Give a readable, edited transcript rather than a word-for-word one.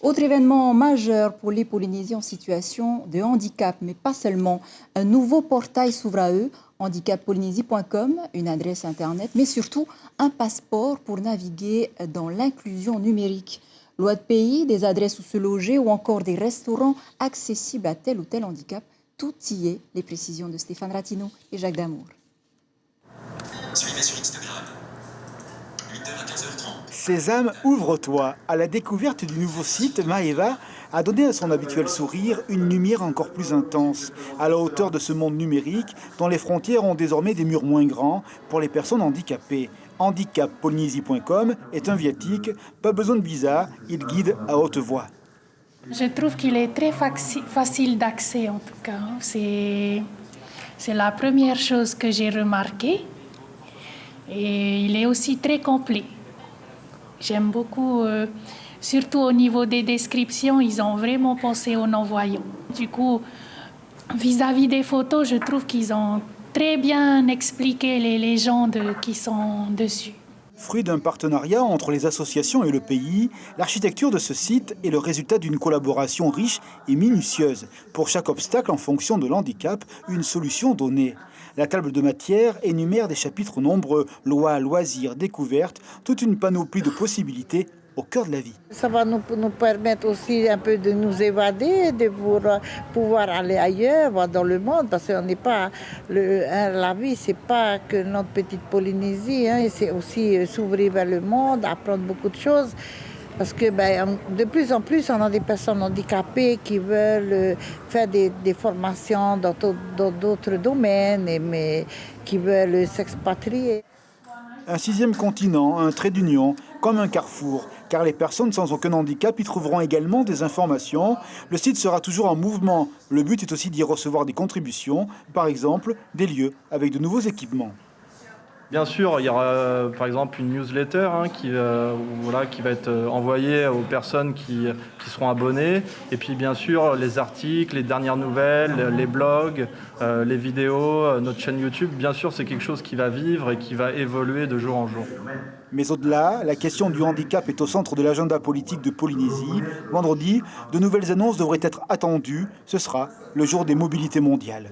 Autre événement majeur pour les Polynésiens en situation de handicap, mais pas seulement. Un nouveau portail s'ouvre à eux, handicappolynésie.com, une adresse internet, mais surtout un passeport pour naviguer dans l'inclusion numérique. Loi de pays, des adresses où se loger ou encore des restaurants accessibles à tel ou tel handicap, tout y est. Les précisions de Stéphane Ratino et Jacques Damour. Suivez sur Instagram. 8h à 15h30. Sésame, ouvre-toi. À la découverte du nouveau site, Maeva a donné à son habituel sourire une lumière encore plus intense, à la hauteur de ce monde numérique dont les frontières ont désormais des murs moins grands pour les personnes handicapées. Handicappolynésie.com est un viatique, pas besoin de visa, il guide à haute voix. Je trouve qu'il est très facile d'accès en tout cas. C'est la première chose que j'ai remarquée. Et il est aussi très complet. J'aime beaucoup, surtout au niveau des descriptions, ils ont vraiment pensé aux non-voyants. Du coup, vis-à-vis des photos, je trouve qu'ils ont très bien expliqué les légendes qui sont dessus. Fruit d'un partenariat entre les associations et le pays, l'architecture de ce site est le résultat d'une collaboration riche et minutieuse. Pour chaque obstacle en fonction de l'handicap, une solution donnée. La table de matière énumère des chapitres nombreux, lois, loisirs, découvertes, toute une panoplie de possibilités au cœur de la vie. Ça va nous permettre aussi un peu de nous évader, de pouvoir aller ailleurs, voir dans le monde, parce qu'on n'est pas... la vie, c'est pas que notre petite Polynésie, c'est aussi s'ouvrir vers le monde, apprendre beaucoup de choses. Parce que de plus en plus, on a des personnes handicapées qui veulent faire des formations dans d'autres domaines, mais qui veulent s'expatrier. Un 6e continent, un trait d'union, comme un carrefour, car les personnes sans aucun handicap y trouveront également des informations. Le site sera toujours en mouvement. Le but est aussi d'y recevoir des contributions, par exemple des lieux avec de nouveaux équipements. Bien sûr, il y aura par exemple une newsletter qui va être envoyée aux personnes qui seront abonnées. Et puis bien sûr, les articles, les dernières nouvelles, les blogs, les vidéos, notre chaîne YouTube. Bien sûr, c'est quelque chose qui va vivre et qui va évoluer de jour en jour. Mais au-delà, la question du handicap est au centre de l'agenda politique de Polynésie. Vendredi, de nouvelles annonces devraient être attendues. Ce sera le jour des mobilités mondiales.